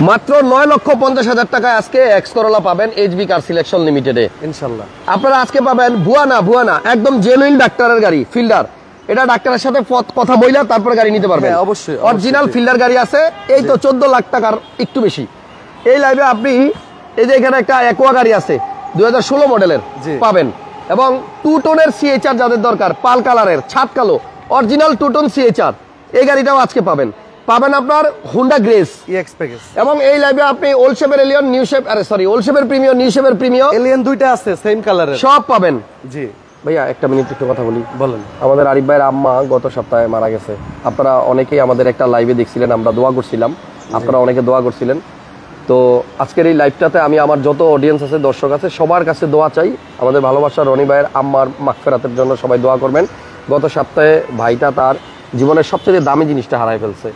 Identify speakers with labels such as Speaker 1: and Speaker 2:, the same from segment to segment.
Speaker 1: মাত্র 9,50,000 টাকায় আজকে এক্স করোলা পাবেন এইচবি কার সিলেকশন লিমিটেডে
Speaker 2: ইনশাআল্লাহ।
Speaker 1: আপনারা আজকে পাবেন ভুয়ানা একদম জেনুইন ডাক্তারের গাড়ি ফিল্ডার। এটা ডাক্তারের সাথে কথা বইলা তারপর গাড়ি নিতে পারবেন।
Speaker 2: অবশ্যই
Speaker 1: অরিজিনাল ফিল্ডার গাড়ি আছে, এই তো 14 লাখ টাকার একটু বেশি। এই লাইভে আপনি এই যে এখানে একটা অ্যাকোয়া গাড়ি আছে 2016 মডেলের পাবেন, এবং 2 টোনের সিএইচআর যাদের দরকার, পাল কালারের ছাদ কালো অরিজিনাল 2 টোন সিএইচআর, এই গাড়িটাও আজকে পাবেন আপনার হোন্ডা গ্রেস
Speaker 2: EX প্যাকেজ।
Speaker 1: এবং এই লাইভে আপনি ওল্ড শেপের এলিয়ন নিউ শেপ ওল্ড শেপের প্রিমিয়াম নিউ শেপের প্রিমিয়াম
Speaker 2: এলিয়ন দুইটা আছে সেম কালারের,
Speaker 1: সব পাবেন।
Speaker 2: জি
Speaker 1: ভাইয়া একটা মিনিট একটু কথা বলি।
Speaker 2: বলেন।
Speaker 1: আমাদের আরিফ ভাইয়ের আম্মা গত সপ্তাহে মারা গেছে। আপনারা অনেকেই আমাদের একটা লাইভে দেখছিলেন, আমরা দোয়া করছিলাম, আপনারা অনেকে দোয়া করছিলেন। তো আজকের এই লাইভটাতে আমি আমার যত অডিয়েন্স আছে, দর্শক আছে, সবার কাছে দোয়া চাই। আমাদের ভালোবাসা রনি ভাইয়ের আম্মার মাগফিরাতের জন্য সবাই দোয়া করবেন। গত সপ্তাহে ভাইটা তার জীবনের সবচেয়ে দামি জিনিসটা হারাই ফেলছে।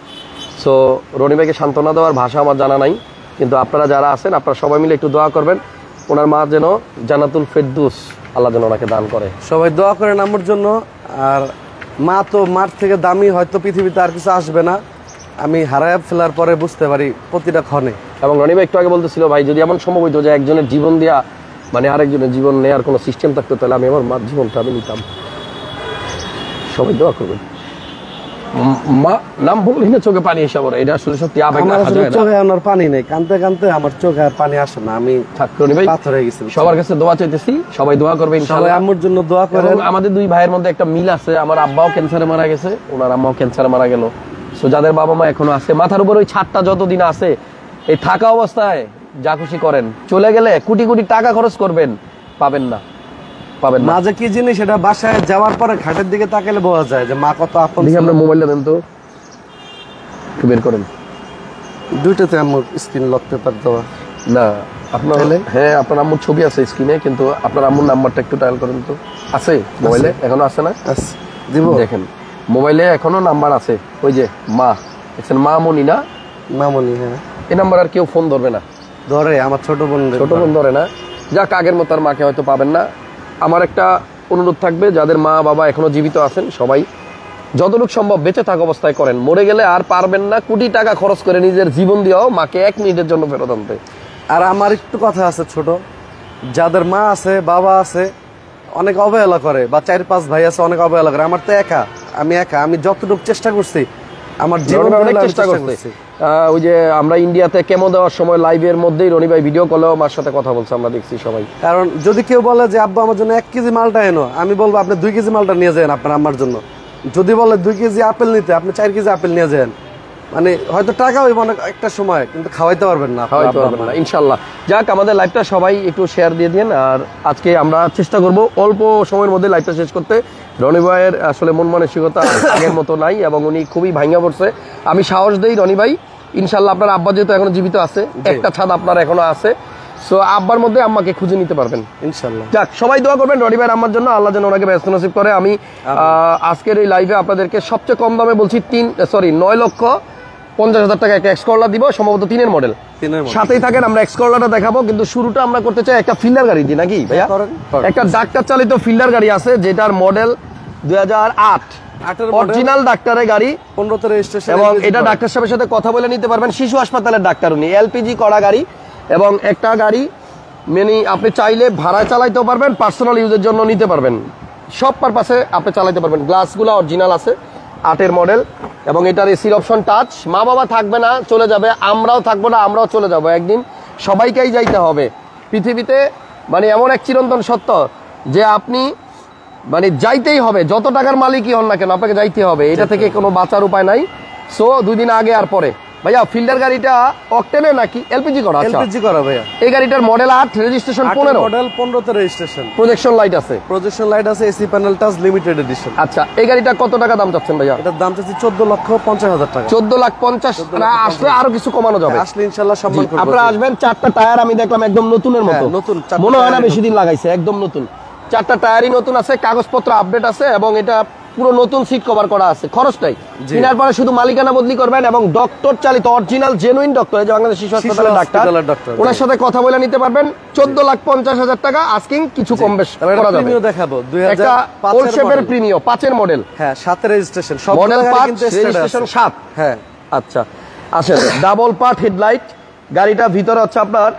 Speaker 1: সো রনি ভাইকে সান্ত্বনা দেওয়ার ভাষা আমার জানা নাই, কিন্তু আপনারা যারা আছেন আপনারা সবাই মিলে একটু দোয়া করবেন, ওনার মা যেন জান্নাতুল ফেরদৌস আল্লাহ যেন ওনাকে দান করে।
Speaker 2: সবাই দোয়া করেন আমার জন্য। আর মা তো মার থেকে দামি হয়তো পৃথিবীতে আর কিছু আসবে না, আমি হারায় ফেলার পরে বুঝতে পারি প্রতিটা ক্ষণে।
Speaker 1: এবং রনি ভাই একটু আগে বলতেছিল, ভাই যদি এমন সম্ভব হইতো যে একজনের জীবন দিয়া মানে আরেকজনের জীবন নেওয়ার কোনো সিস্টেম থাকতো, তাহলে আমি আমার মার জীবনটা আমি নিতাম। সবাই দোয়া করবেন। মা নাম বললি না চোখে পানি এসে পড়ে, এটা আসলে সত্যি আবেগ না।
Speaker 2: চোখে আমার পানি নেই, কানতে কানতে আমার চোখে আর পানি আসে না, আমি পাথর হয়ে গেছি।
Speaker 1: সবার কাছে দোয়া চাইতেছি, সবাই দোয়া করবেন ইনশাআল্লাহ।
Speaker 2: আম্মুর জন্য দোয়া করেন।
Speaker 1: আমাদের দুই ভাইয়ের মধ্যে একটা মিল আছে, আমার আব্বাও ক্যান্সারে মারা গেছে, ওনার আম্মাও ক্যান্সারে মারা গেল। সো যাদের বাবা মা এখনো আছে, মাথার উপর ওই ছাদটা যতদিন আছে, এই থাকা অবস্থায় যা খুশি করেন, চলে গেলে কোটি কোটি টাকা খরচ করবেন, পাবেন না।
Speaker 2: মা যে কি জিনিস সেটা বাসায় যাওয়ার পরে ঘাটের দিকে তাকালে বোঝা যায় যে মা কত আপন।
Speaker 1: দেখি আপনার মোবাইলটা দেন তো, একটু বের করেন।
Speaker 2: দুইটাতে আম্মুর স্ক্রিন লক পেপার দেওয়া
Speaker 1: না আপনার? হ্যাঁ, আপনার আম্মুর ছবি আছে স্ক্রিনে, কিন্তু আপনার আম্মুর নাম্বারটা একটু ডায়াল করেন তো। আছে মোবাইলে এখনো আছে না?
Speaker 2: দিব,
Speaker 1: দেখেন মোবাইলে এখনো নাম্বার আছে, ওই যে মা দেখছেন, মা মনি না?
Speaker 2: মামনি, হ্যাঁ।
Speaker 1: এই নাম্বার আর কেউ ফোন ধরবে না,
Speaker 2: ধরে আমার ছোট বোন
Speaker 1: ধরে না। যাক, আগের মতো আর মাকে হয়তো পাবেন না। আমার একটা অনুরোধ থাকবে, যাদের মা বাবা এখনো জীবিত আছেন সবাই যতটুকু সম্ভব বেঁচে থাকা অবস্থায় করেন, মরে গেলে আর পারবেন না কোটি টাকা খরচ করে নিজের জীবন দিয়েও মাকে 1 মিনিটের জন্য ফেরত আনতে।
Speaker 2: আর আমার একটু কথা আছে ছোট, যাদের মা আছে বাবা আছে অনেক অবহেলা করে, বা 4-5 ভাই আছে অনেক অবহেলা করে, আমার তো আমি একা। আমি যতটুকু চেষ্টা করছি আমার জীবনে অনেক চেষ্টা করছি।
Speaker 1: ওই যে আমরা ইন্ডিয়াতে কেমো দেওয়ার সময় লাইভের মধ্যেই রনি ভাই ভিডিও কলেও মার সাথে কথা বলছে, আমরা দেখছি সবাই।
Speaker 2: কারণ যদি কেউ বলে যে আব্বা আমার জন্য 1 কেজি মালটা এনো, আমি বলবো আপনি 2 কেজি মালটা নিয়ে যান আপনার আম্মার জন্য। যদি বলে 2 কেজি আপেল নিতে, আপনি 4 কেজি আপেল নিয়ে যান। মানে হয়তো টাকা হইব অনেক একটা সময়, কিন্তু খাওয়াইতে পারবেন না,
Speaker 1: ইনশাল্লাহ। যাক, আমাদের লাইভটা সবাই একটু শেয়ার দিয়ে দিন। আর আজকে আমরা চেষ্টা করব অল্প সময়ের মধ্যে লাইভটা শেষ করতে। রনি ভাইয়ের আসলে মন মানসিকতা আগের মতো নাই, এবং উনি খুবই ভাঙা পড়ছে। আমি সাহস দেই রনি ভাই, ইনশাল্লাহ আপনার আব্বা যেহেতু এখনো জীবিত আছে, একটা ছাদ আপনার এখনো আছে, সো আব্বার মধ্যে আম্মাকে খুঁজে নিতে পারবেন ইনশাল্লাহ। যাক, সবাই দোয়া করবেন রনি ভাইয়ের আম্মার জন্য, আল্লাহ যেন ওনাকে ব্যস্ত নসিব করে। আমি আজকের এই লাইভে আপনাদেরকে সবচেয়ে কম দামে বলছি 9,50,000 টাকা একটা এক্স করলা দিব, সম্ভবত 3-এর মডেল। সাথেই থাকেন, আমরা এক্স করলাটা দেখাবো, কিন্তু শুরুটা আমরা করতে চাই একটা ফিল্ডার গাড়ি দিয়ে, নাকি ভাইয়া? একটা ডাক্তার চালিত ফিল্ডার গাড়ি আছে, যেটার মডেল 2008, অরিজিনাল ডাক্তারের গাড়ি, 15 রেজিস্ট্রেশন, এবং এটা ডাক্তার সাহেবের সাথে কথা বলে নিতে পারবেন। শিশু হাসপাতালের ডাক্তার উনি, এলপিজি করা গাড়ি, এবং একটা গাড়ি মানে আপনি চাইলে ভাড়ায় চালাইতেও পারবেন, পার্সোনাল ইউজের জন্য নিতে পারবেন, সব পারপাসে আপনি চালাইতে পারবেন। গ্লাসগুলো অরিজিনাল আছে, 8-এর মডেল, এবং এটার এসির অপশন টাচ। মা বাবা থাকবে না, চলে যাবে, আমরাও থাকবো না, আমরাও চলে যাবো একদিন, সবাইকেই যাইতে হবে পৃথিবীতে। মানে এমন এক চিরন্তন সত্য যে আপনি মানে যাইতেই হবে, যত টাকার মালিকই হন না কেন আপনাকে যাইতে হবে, এটা থেকে কোনো বাঁচার উপায় নাই। সো 2 দিন আগে আর পরে ভাইয়া ফিল্ডার গাড়িটা অকটেনে নাকি এলপিজি করা?
Speaker 2: এলপিজি করা ভাইয়া।
Speaker 1: এই গাড়িটার মডেল 8, রেজিস্ট্রেশন 15,
Speaker 2: মডেল 15 তে রেজিস্ট্রেশন,
Speaker 1: প্রজেকশন লাইট আছে,
Speaker 2: AC panel touch, limited edition.
Speaker 1: আচ্ছা, এই গাড়িটা কত টাকা দাম চাচ্ছেন ভাইয়া?
Speaker 2: এটার দাম চাচ্ছি 14,50,000 টাকা।
Speaker 1: 14,50,000 না, আসলে আরো কিছু কমানো যাবে,
Speaker 2: আসলে ইনশাআল্লাহ সম্মান করব।
Speaker 1: আপনারা আসবেন, 4টা টায়ার আমি দেখলাম একদম নতুনের মতো,
Speaker 2: নতুন,
Speaker 1: মনে হয় না বেশি দিন লাগাইছে, একদম নতুন। 4টা টায়ারই নতুন আছে, কাগজপত্র আপডেট আছে, এবং এটা পুরো নতুন সিট কভার করা আছে। খরচটাই কেনার পরে শুধু মালিকানা বদলি করবেন, এবং ডক্টর চালিত অরিজিনাল জেনুইন ডক্টর, যে বাংলাদেশ শিশু হাসপাতালের ডাক্তার, ওনার সাথে কথা বলে নিতে পারবেন। 14,50,000 টাকা আস্কিং, কিছু কম বেশ করা যাবে।
Speaker 2: দেখাবো
Speaker 1: 2005 ওল্ড শেপের প্রিমিয়াম, 5-এর মডেল,
Speaker 2: হ্যাঁ 7 রেজিস্ট্রেশন, সব
Speaker 1: মডেল 5 রেজিস্ট্রেশন 7।
Speaker 2: হ্যাঁ,
Speaker 1: আচ্ছা আসেন, ডাবল পার্ট হেডলাইট, গাড়িটা ভিতরে হচ্ছে আপনার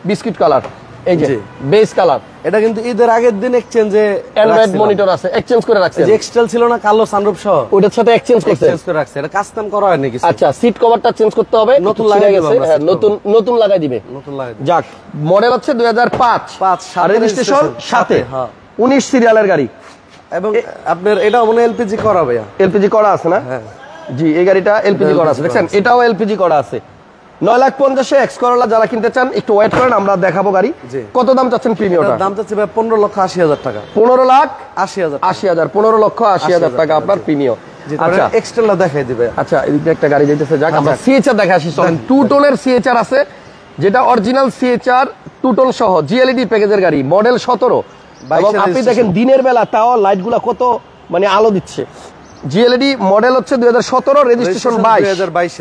Speaker 1: বিস্কিট কালার, এই যে বেস কালার।
Speaker 2: এটা কিন্তু ঈদের আগের দিন এক্সচেঞ্জে
Speaker 1: অ্যান্ড্রয়েড মনিটর আছে, এক্সচেঞ্জ করে রাখছে।
Speaker 2: যে এক্সটেল ছিল না কালো সানরূপ সহ,
Speaker 1: ওটার সাথে এক্সচেঞ্জ করছে,
Speaker 2: এক্সচেঞ্জ করে রাখছে। এটা কাস্টম করা হয়নি কিছু।
Speaker 1: আচ্ছা, সিট কভারটা চেঞ্জ করতে হবে,
Speaker 2: নতুন লাগাই দিবে আমরা,
Speaker 1: হ্যাঁ নতুন লাগাই দিবে।
Speaker 2: নতুন লাগাই দিবে।
Speaker 1: যাক, মডেল হচ্ছে 2005, আর রেজিস্ট্রেশন সাথে,
Speaker 2: হ্যাঁ
Speaker 1: 19 সিরিয়ালের গাড়ি।
Speaker 2: এবং আপনার এটা মনে এলপিজি করা ভাইয়া?
Speaker 1: এলপিজি করা আছে না?
Speaker 2: হ্যাঁ
Speaker 1: জি, এই গাড়িটা এলপিজি করা আছে, দেখছেন এটাও এলপিজি করা আছে। 9,50,000 এক্স করোলা যারা কিনতে চান একটু ওয়েট করেন, আমরা দেখাবো গাড়ি। কত দাম চাচ্ছেন প্রিমিয়ামটা?
Speaker 2: দাম চাচ্ছি ভাই 15,80,000 টাকা।
Speaker 1: 15,80,000, 15,80,000 টাকা আপনার প্রিমিয়াম।
Speaker 2: আচ্ছা এক্সটেলটা দেখাই দিবে।
Speaker 1: আচ্ছা, এদিকে একটা গাড়ি যাইতেছে, যাক আমরা সিএচআর দেখা আসি। চলেন, 2 টোনের সিএচআর আছে, যেটা অরিজিনাল সিএচআর 2 টোন সহ জিএলইডি প্যাকেজের গাড়ি, মডেল 17। এবং আপনি দেখেন দিনের বেলা তাও লাইটগুলা কত মানে আলো দিচ্ছে। জিএলইডি মডেল হচ্ছে 2017, রেজিস্ট্রেশন 22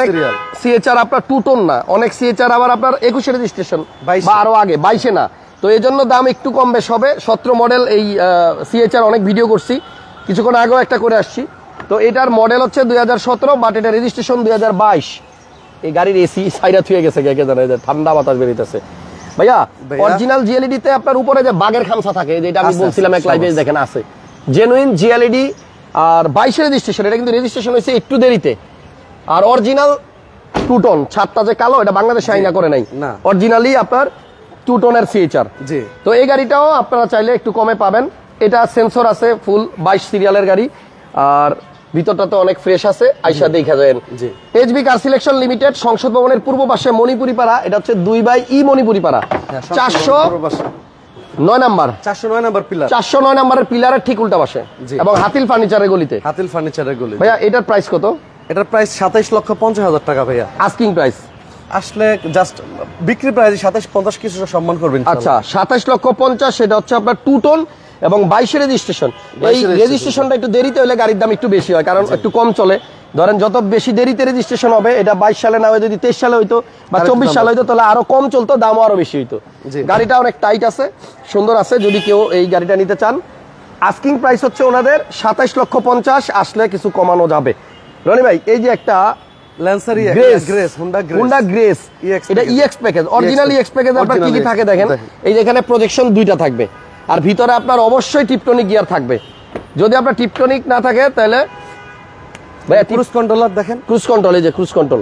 Speaker 1: সিরিয়াল। সিএচআর আপনার 2 টোন না, অনেক সিএচআর আবার আপনার 21 রেজিস্ট্রেশন বা আরো আগে, 22 না। তো এই জন্য দাম একটু কম বেশ হবে। 17 মডেল এই সিএচআর অনেক ভিডিও করছি, কিছুক্ষণ আগেও একটা করে আসছি। তো এটার মডেল হচ্ছে 2017, বাট এটা রেজিস্ট্রেশন 2022। এই গাড়ির এসি সাইডা থুয়ে গেছে, কে জানে, ঠান্ডা বাতাস বেরিতেছে। ভাইয়া অরিজিনাল জিএলইডি তে আপনার উপরে যে বাগের খামসা থাকে, যেটা আমি বলছিলাম এক লাইভে, দেখেন আছে জেনুইন জিএলইডি। আর 22 রেজিস্ট্রেশন, এটা কিন্তু রেজিস্ট্রেশন হয়েছে একটু দেরিতে। আর অরিজিনাল 2 টোন, ছাদটা যে কালো, এটা বাংলাদেশে আইনা করে নাই, অরিজিনালি আপনার 2 টোনের সিএচআর। জি, তো এই গাড়িটাও আপনারা চাইলে একটু কমে পাবেন। এটা সেন্সর আছে, ফুল 22 সিরিয়ালের গাড়ি, আর ভিতরটা তো অনেক ফ্রেশ আছে, আইসা দেখা যায়। এইচবি কার সিলেকশন লিমিটেড, সংসদ ভবনের পূর্ব পাশে মণিপুরি পাড়া। এটা হচ্ছে 2/E মণিপুরি পাড়া, 409 নাম্বার, 409 নাম্বার পিলার, 409 নাম্বারের পিলারের ঠিক উল্টা পাশে, এবং হাতিল ফার্নিচারের গলিতে। হাতিল ফার্নিচারের গলি। ভাইয়া এটার প্রাইস কত? এটার প্রাইস 27,50,000 টাকা ভাইয়া, আস্কিং প্রাইস। আসলে জাস্ট বিক্রি প্রাইস 27,50 কিছু সম্মান করবেন। আচ্ছা, 27,50,000, সেটা হচ্ছে আপনার 2 টোন এবং 22 রেজিস্ট্রেশন। এই রেজিস্ট্রেশনটা একটু দেরিতে হলে গাড়ির দাম একটু বেশি হয়, কারণ একটু কম চলে। ধরেন যত বেশি দেরিতে রেজিস্ট্রেশন হবে, এটা 22 সালে না হয় যদি 23 সালে হইতো বা 24 সালে হইতো, তাহলে আরো কম চলতো, দামও আরো বেশি হইতো। গাড়িটা অনেক টাইট আছে, সুন্দর আছে। যদি কেউ এই গাড়িটা নিতে চান, আস্কিং প্রাইস হচ্ছে ওনাদের 27,50,000, আসলে কিছু কমানো যাবে। রনি ভাই, এই যে একটা ল্যান্সার গ্রেস, হুন্ডা গ্রেস, এটা EX package, original EX package. আপনার কি কি থাকে দেখেন, এই যে এখানে প্রজেকশন 2টা থাকবে, আর ভিতরে আপনার অবশ্যই টিপটনিক গিয়ার থাকবে। যদি আপনার টিপটনিক না থাকে তাহলে ভাইয়া ক্রুজ কন্ট্রোলার দেখেন, ক্রুজ কন্ট্রোল, এই যে ক্রুজ কন্ট্রোল।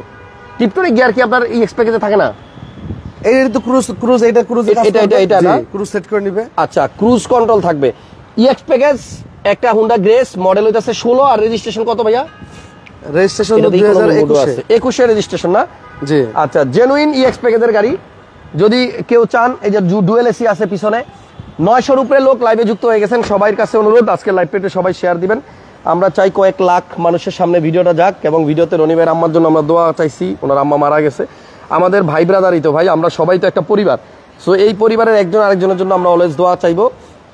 Speaker 1: টিপটনিক গিয়ার কি আপনার ইএক্স প্যাকেজে থাকে না? এই তো ক্রুজ, এটা ক্রুজ, এটা না, ক্রুজ সেট করে নিবে। আচ্ছা, ক্রুজ কন্ট্রোল থাকবে। ইএক্স প্যাকেজ একটা হুন্ডা গ্রেস, মডেল হইতাছে 16, আর রেজিস্ট্রেশন কত ভাইয়া? রেজিস্ট্রেশন 2021 এর রেজিস্ট্রেশন না? জি। আচ্ছা, জেনুইন ইএক্স প্যাকেজের গাড়ি। যদি কেউ চান, এই যে ডুয়েল এসি আছে পিছনে, 900-র উপরে লোক লাইভে যুক্ত হয়ে গেছেন। সবার কাছে অনুরোধ, আজকে লাইভ পেটে সবাই শেয়ার দিবেন। আমরা চাই কয়েক লাখ মানুষের সামনে ভিডিওটা যাক, এবং ভিডিওতে রনি ভাইয়ের আম্মার জন্য আমরা দোয়া চাইছি, ওনার আম্মা মারা গেছে। আমাদের ভাই ব্রাদারই তো ভাই, আমরা সবাই তো একটা পরিবার। সো এই পরিবারের একজন আরেকজনের জন্য আমরা অলওয়েজ দোয়া চাইবো।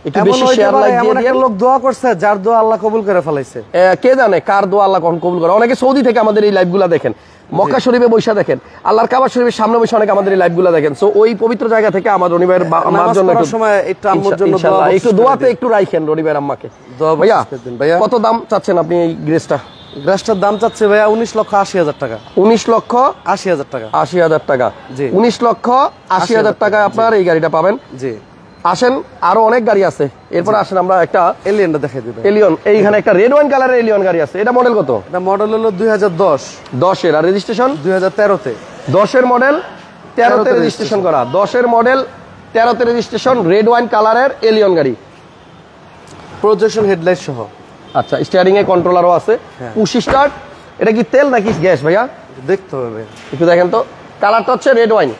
Speaker 1: একটু বেশি শেয়ার লাইক দিয়ে দিন। লোক দোয়া করছে, যার দোয়া আল্লাহ কবুল করে ফেলাইছে, কে জানে কার দোয়া আল্লাহ কখন কবুল করে। অনেকে সৌদি থেকে আমাদের এই লাইভগুলো দেখেন, মক্কা শরীফে বৈশা দেখেন, আল্লাহর কাবা শরীফের সামনে বসে অনেকে আমাদের এই লাইভগুলো দেখেন। সো ওই পবিত্র জায়গা থেকে আমার রনি ভাইয়ের আম্মার জন্য একটু দোয়াতে একটু রাখেন রনি ভাইয়ের আম্মাকে। ভাইয়া কত দাম চাচ্ছেন আপনি এই গ্রেসটা? গ্রেসটার দাম চাচ্ছে ভাইয়া 19,80,000 টাকা। 19,80,000 টাকা, 80,000 টাকা। 19,80,000 টাকায় আপনার এই গাড়িটা পাবেন। জি, আসেন, আরো অনেক গাড়ি আছে। এরপর আসেন আমরা একটা এলিয়নটা দেখাই দিই। এলিয়ন, এইখানে একটা রেড ওয়াইন কালারের এলিয়ন গাড়ি আছে। এটা মডেল কত? এটা মডেল হলো 2010 এর, আর রেজিস্ট্রেশন 2013 তে। 10 এর মডেল, 13 তে রেজিস্ট্রেশন করা। 10 এর মডেল, 13 তে রেজিস্ট্রেশন, রেড ওয়াইন কালারের এলিয়ন গাড়ি, প্রজেকশন হেডলাইট সহ। আচ্ছা, স্টিয়ারিং এ কন্ট্রোলারও আছে, পুশ স্টার্ট। এটা কি তেল নাকি গ্যাস ভাইয়া? দেখতে হবে, একটু দেখেন তো। কালারটা হচ্ছে রেড ওয়াইন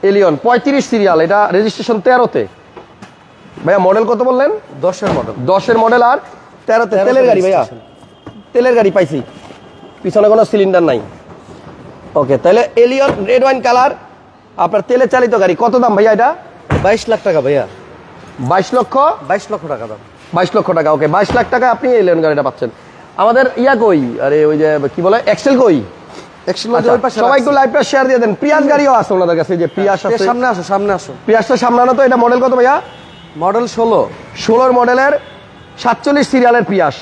Speaker 1: এলিয়ন, 35 সিরিয়াল, এটা রেজিস্ট্রেশন 13 তে। ভাইয়া মডেল কত বললেন? 10 এর মডেল। 10 এর মডেল আর 13 তে তেলের গাড়ি ভাইয়া, তেলের গাড়ি পাইছি, পিছনে কোনো সিলিন্ডার নাই। ওকে, তাহলে এলিয়ন রেড ওয়াইন কালার, আপনার তেলে চালিত গাড়ি। কত দাম ভাইয়া এটা? 22 লাখ টাকা ভাইয়া। 22 লক্ষ টাকা দাম। 22 লক্ষ টাকা। ওকে, 22 লাখ টাকা আপনি এলিয়ন গাড়িটা পাচ্ছেন। আমাদের ইয়া কই, আরে ওই যে কি বলে, এক্সেল কই? সবাই একটু লাইভটা শেয়ার দিয়ে দেন। প্রিয়াস গাড়িও আছে ওনাদের কাছে, যে প্রিয়াস আছে। সামনে আসো, সামনে আসো। প্রিয়াসটা সামনে আনো তো। এটা মডেল কত ভাইয়া? মডেল 16 মডেলের 47 সিরিয়ালের প্রিয়াস।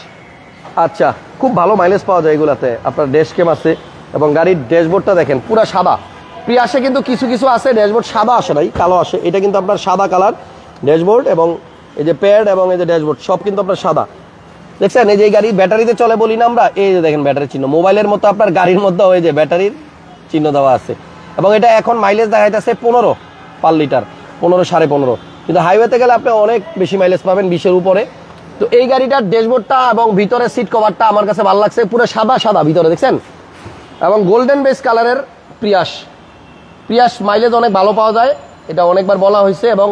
Speaker 1: আচ্ছা, খুব ভালো মাইলেজ পাওয়া যায় এগুলাতে। আপনার ড্যাশ ক্যাম আছে, এবং গাড়ির ড্যাশবোর্ডটা দেখেন পুরো সাদা, প্রিয়াসে কিন্তু কিছু কিছু আছে ড্যাশবোর্ড সাদা আসে নাই, কালো আসে। এটা কিন্তু আপনার সাদা কালার ড্যাশবোর্ড এবং এই যে প্যাড এবং এই যে ড্যাশবোর্ড সব কিন্তু আপনার সাদা। দেখছেন এই যে গাড়ি ব্যাটারিতে চলে বলি না আমরা, এই যে দেখেন ব্যাটারির চিহ্ন, মোবাইলের মতো আপনার গাড়ির মধ্যে ওই যে ব্যাটারির চিহ্ন দেওয়া আছে। এবং এটা এখন মাইলেজ দেখাইতেছে 15 পার লিটার, 15 15.5, কিন্তু হাইওয়েতে গেলে আপনি অনেক বেশি মাইলেজ পাবেন, 20-এর উপরে। তো এই গাড়িটার ড্যাশবোর্ডটা এবং ভিতরে সিট কভারটা আমার কাছে ভালো লাগছে, পুরো সাদা সাদা ভিতরে দেখছেন, এবং গোল্ডেন বেস কালারের প্রিয়াস। প্রিয়াস মাইলেজ অনেক ভালো পাওয়া যায়, এটা অনেকবার বলা হয়েছে। এবং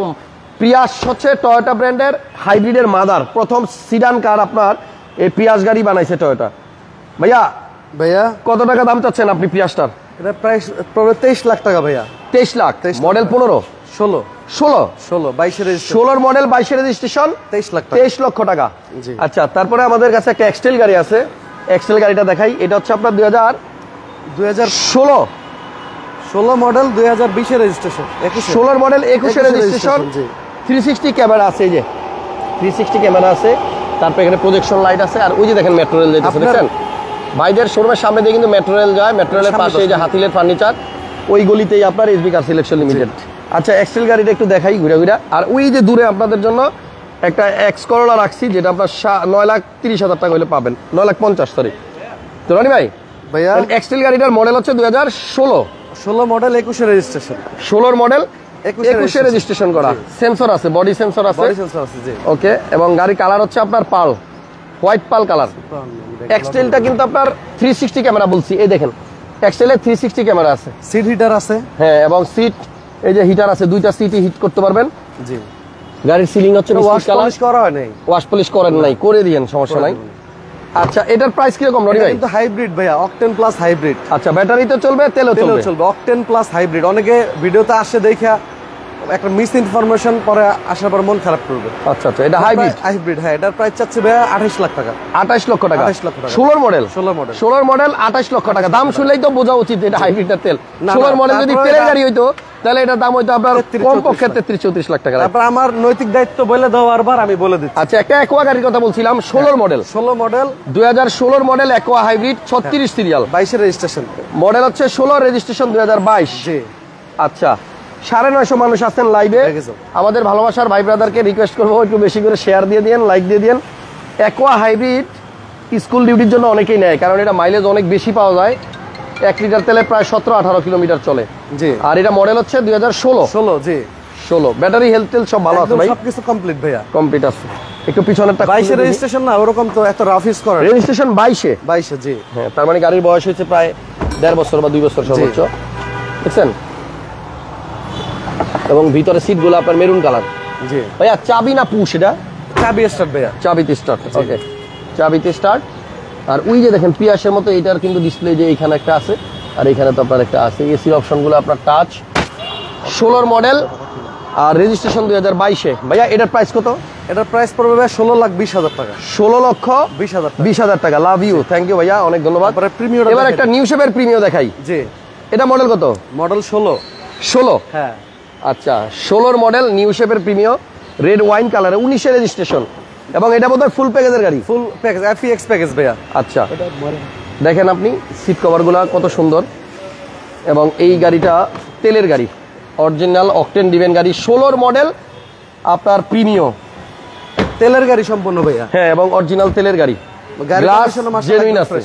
Speaker 1: প্রিয়াস হচ্ছে টয়োটা ব্র্যান্ডের হাইব্রিডের মাদার, প্রথম সিডান কার আপনার এই প্রিয়াস গাড়ি বানাইছে টয়োটা। ভাইয়া কত টাকা দাম চাচ্ছেন আপনি প্রিয়াসটার?
Speaker 2: এটা প্রায় 23 লাখ টাকা ভাইয়া।
Speaker 1: 23 lakh, model 15
Speaker 2: 16 22
Speaker 1: model, 22 registration,
Speaker 2: 23 lakh টাকা।
Speaker 1: 23 লক্ষ টাকা। আচ্ছা, তারপরে আমাদের কাছে একটা এক্সটেল গাড়ি আছে, এক্সটেল গাড়িটা দেখাই। এটা হচ্ছে আপনার 2016
Speaker 2: model, 2020 registration,
Speaker 1: 16 model, 21 registration. 360 camera আছে, এই যে 360 ক্যামেরা আছে। তারপর এখানে প্রজেকশন লাইট আছে। আর ওই যে দেখেন মেট্রো রেল যেতেছে, দেখছেন ভাইদের শোরুমের সামনে দিয়ে কিন্তু মেট্রো রেল যায়। মেট্রো রেলের পাশে এই যে হাতিলের ফার্নিচার, ওই গলিতেই আপনার এসবি কার সিলেকশন লিমিটেড। আচ্ছা, এক্সটেল গাড়িটা একটু দেখাই ঘুরে ঘুরে। আর ওই যে দূরে আপনাদের জন্য একটা এক্স করোলা রাখছি, যেটা আপনার 9,30,000 টাকা হলে পাবেন, 9,50,000 সরি। তো রনি ভাইয়া এক্সটেল গাড়িটার মডেল হচ্ছে 2016
Speaker 2: মডেল, 21 রেজিস্ট্রেশন,
Speaker 1: 16 মডেল, 21 রেজিস্ট্রেশন করা। সেন্সর আছে, বডি সেন্সর আছে, ওকে। এবং গাড়ি কালার হচ্ছে আপনার পাল, হোয়াইট পাল কালার। এক্সটেলটা কিন্তু আপনার 360 ক্যামেরা বলছি, এই দেখেন এক্সটেলে 360 ক্যামেরা আছে,
Speaker 2: সিট হিটার আছে,
Speaker 1: হ্যাঁ, এবং সিট এই যে হিটার আছে, দুইটা সিটই হিট করতে পারবেন। জি, গাড়ির সিলিং হচ্ছে
Speaker 2: ওয়াশ পলিশ করা হয় নাই,
Speaker 1: ওয়াশ পলিশ করেন নাই, করে দিয়েন, সমস্যা নাই। আচ্ছা, এটার প্রাইস কিরকম রনি ভাই?
Speaker 2: কিন্তু হাইব্রিড ভাইয়া, অকটেন প্লাস হাইব্রিড।
Speaker 1: আচ্ছা, ব্যাটারিতে চলবে, তেলেও চলবে,
Speaker 2: অকটেন প্লাস হাইব্রিড। অনেকে ভিডিওতে আসে দেখা একটা মিস ইনফরমেশন পরে আসার পর মন খারাপ করবে।
Speaker 1: আচ্ছা আচ্ছা, এটা
Speaker 2: হাইব্রিড, হ্যাঁ। এটার প্রাইস চাচ্ছে ভাইয়া 28 লাখ টাকা।
Speaker 1: 28 লক্ষ টাকা,
Speaker 2: 16
Speaker 1: মডেল, 28 লক্ষ টাকা। দাম শুনলেই তো বোঝা উচিত এটা হাইব্রিডের তেল। 16 মডেল যদি তেলের গাড়ি হইতো তাহলে এটার দাম হইতো আপনার কমপক্ষে 33-34 লাখ টাকা।
Speaker 2: তারপর আমার নৈতিক দায়িত্ব বলে দাও, বারবার আমি বলে দিচ্ছি।
Speaker 1: আচ্ছা, একটা অ্যাকোয়া গাড়ির কথা বলছিলাম, 16 model, 2016 model aqua hybrid, 36 serial,
Speaker 2: 22 registration,
Speaker 1: model হচ্ছে 16, রেজিস্ট্রেশন 2022। জি, আচ্ছা। 950 মানুষ আছেন লাইভে, আমাদের ভালোবাসার ভাই ব্রাদারকে রিকোয়েস্ট করবো একটু বেশি করে শেয়ার দিয়ে দিন, লাইক দিয়ে দিন। অ্যাকোয়া হাইব্রিড স্কুল ডিউটির জন্য অনেকেই নেয়, কারণ এটা মাইলেজ অনেক বেশি পাওয়া যায়। 1 লিটার তেলে প্রায় 17-18 কিলোমিটার চলে। জি, আর এটা মডেল হচ্ছে 2016। জি, 16। ব্যাটারি হেলথ তেল সব ভালো আছে ভাই,
Speaker 2: সবকিছু কমপ্লিট ভাইয়া,
Speaker 1: কমপ্লিট আছে। একটু পিছনেরটা
Speaker 2: 22 রেজিস্ট্রেশন না, ওরকম তো এত রাফ ইউজ করে।
Speaker 1: রেজিস্ট্রেশন 22
Speaker 2: জি,
Speaker 1: হ্যাঁ। তার মানে গাড়ির বয়স হচ্ছে প্রায় 1.5 বছর বা 2 বছর সর্বোচ্চ, দেখছেন। এবং ভিতরে সিটগুলো আপনার মেরুন কালার। জি ভাইয়া, চাবি না পুশ? এটা
Speaker 2: চাবি স্টার্ট ভাইয়া,
Speaker 1: চাবিতে স্টার্ট, ওকে, চাবিতে স্টার্ট। আর ওই যে দেখেন পিয়াসের মতো এটার কিন্তু ডিসপ্লে যে এখানে একটা আছে, আর এখানে তো আপনার একটা আছে। এসির অপশনগুলো আপনার টাচ। 16 মডেল আর রেজিস্ট্রেশন 2022-এ। ভাইয়া এটার প্রাইস কত?
Speaker 2: এটার প্রাইস পড়বে ভাই 16,20,000 টাকা।
Speaker 1: 16,20,000 টাকা। লাভ ইউ, থ্যাংক ইউ ভাইয়া, অনেক ধন্যবাদ। এবার একটা নিউ শেপের প্রিমিয়াম দেখাই। জি, এটা মডেল কত?
Speaker 2: মডেল 16।
Speaker 1: হ্যাঁ, আচ্ছা, 16 মডেল, নিউ শেপের প্রিমিয়াম, রেড ওয়াইন কালারে, 19 রেজিস্ট্রেশন। এবং এটা বোধহয় ফুল প্যাকেজের গাড়ি,
Speaker 2: ফুল প্যাকেজ, এফএক্স প্যাকেজ ভাইয়া।
Speaker 1: আচ্ছা, দেখেন আপনি সিট কভারগুলো কত সুন্দর। এবং এই গাড়িটা তেলের গাড়ি, অরিজিনাল অকটেন ডিভেন গাড়ি, 16 মডেল আপনার প্রিমিয়াম,
Speaker 2: তেলের গাড়ি সম্পূর্ণ ভাইয়া।
Speaker 1: হ্যাঁ, এবং অরিজিনাল তেলের গাড়ি, গ্লাস জেনুইন আছে।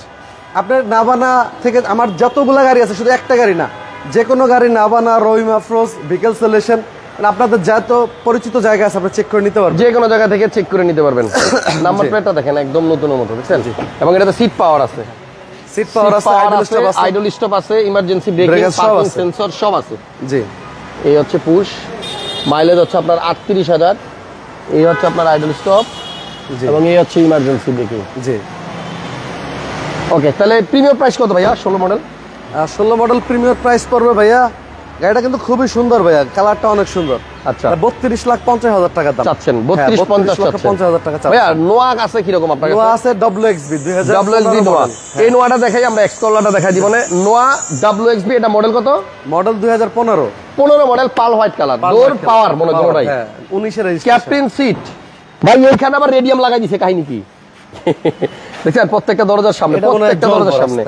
Speaker 2: আপনার নাভানা থেকে আমার যতগুলা গাড়ি আছে, শুধু একটা গাড়ি না, যে কোনো গাড়ি, নাভানা, রহিমা, ফ্রোজ, ভিকেল সলিউশন, আপনাদের যত পরিচিত জায়গা আছে আপনি চেক করে নিতে পারবেন,
Speaker 1: যে কোনো জায়গা থেকে চেক করে নিতে পারবেন। নাম্বার প্লেটটা দেখেন একদম নতুন মতো, বুঝছেন। এবং এটাতে সিট পাওয়ার আছে, আইডল স্টপ আছে, ইমার্জেন্সি ব্রেকিং, পার্কিং সেন্সর সব আছে। জি, এই হচ্ছে পুশ, মাইলেজ হচ্ছে আপনার 38,000। এই হচ্ছে আপনার আইডল স্টপ, এবং এই হচ্ছে ইমার্জেন্সি ব্রেকিং। জি, ওকে। তাহলে প্রিমিয়াম প্রাইস কত ভাইয়া 16 মডেল?
Speaker 2: 16 মডেল প্রিমিয়াম প্রাইস পড়বে ভাইয়া, গাড়িটা কিন্তু খুবই সুন্দর ভাইয়া, কালারটা অনেক সুন্দর। আচ্ছা, 32,50,000 টাকা দাম
Speaker 1: চাচ্ছেন? 32-50,000 টাকা ভাইয়া। নোয়া আছে কিরকম আপনার কাছে?
Speaker 2: নোয়া আছে WXB
Speaker 1: 2000 নোয়া। এই নোয়াটা দেখাই, আমরা এক্সকলারটা দেখাই দিব না। নোয়া WXB, এটা মডেল কত?
Speaker 2: Model 2015
Speaker 1: model, pearl white colour, door power মনে হয়।
Speaker 2: 19 এর
Speaker 1: ক্যাপ্টেন সিট। ভাই এইখানে আবার রেডিয়াম লাগাই দিছে, কাহিনী কি? দেখছেন প্রত্যেকটা দরজার সামনে, প্রত্যেকটা দরজার সামনে।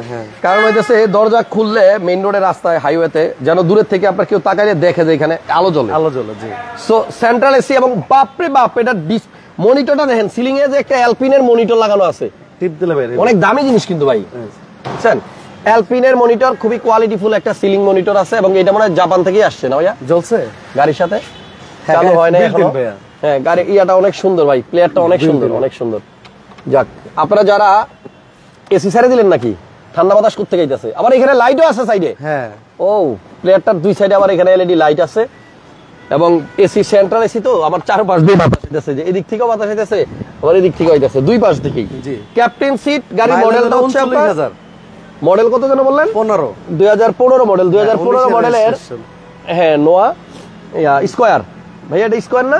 Speaker 1: কারণ হইতেছে এই দরজা খুললে মেইন রোডের রাস্তায়, হাইওয়েতে যেন দূরের থেকে আপনার কেউ তাকাইলে দেখে যে এখানে আলো জ্বলে।
Speaker 2: জি।
Speaker 1: সো সেন্ট্রাল এসি এবং বাপরে বাপ, এটা মনিটরটা দেখেন, সিলিং এ যে একটা অ্যালপিনের মনিটর লাগানো আছে,
Speaker 2: টিপ দিলে বের
Speaker 1: অনেক দামি জিনিস কিন্তু ভাই, বুঝছেন? অ্যালপিনের মনিটর, খুবই কোয়ালিটিফুল একটা সিলিং মনিটর আছে, এবং এটা মনে হয় জাপান থেকেই আসছে না ভাইয়া?
Speaker 2: জ্বলছে
Speaker 1: গাড়ির সাথে, চালু হয় না এখনো। হ্যাঁ, গাড়ি ইয়াটা অনেক সুন্দর ভাই, প্লেয়ারটা অনেক সুন্দর, অনেক সুন্দর। যাক, আপনারা যারা এসি ছেড়ে দিলেন নাকি, ঠান্ডা বাতাস করতে গাইতেছে, আবার এখানে লাইটও আছে সাইডে।
Speaker 2: হ্যাঁ,
Speaker 1: ও প্লেয়ারটার দুই সাইডে আবার এখানে এলইডি লাইট আছে, এবং এসি সেন্ট্রাল এসি তো আমার চারপাশ দিয়ে বাতাস হইতেছে, যে এদিক থেকেও বাতাস হইতেছে, আবার এদিক থেকে হইতেছে, দুই পাশ থেকেই। ক্যাপ্টেন সিট, গাড়ির মডেলটা হচ্ছে আপনার, মডেল কত যেন বললেন? 2015 মডেল, 2015 মডেলের। হ্যাঁ, নোয়া স্কয়ার ভাইয়া, এটা স্কয়ার না?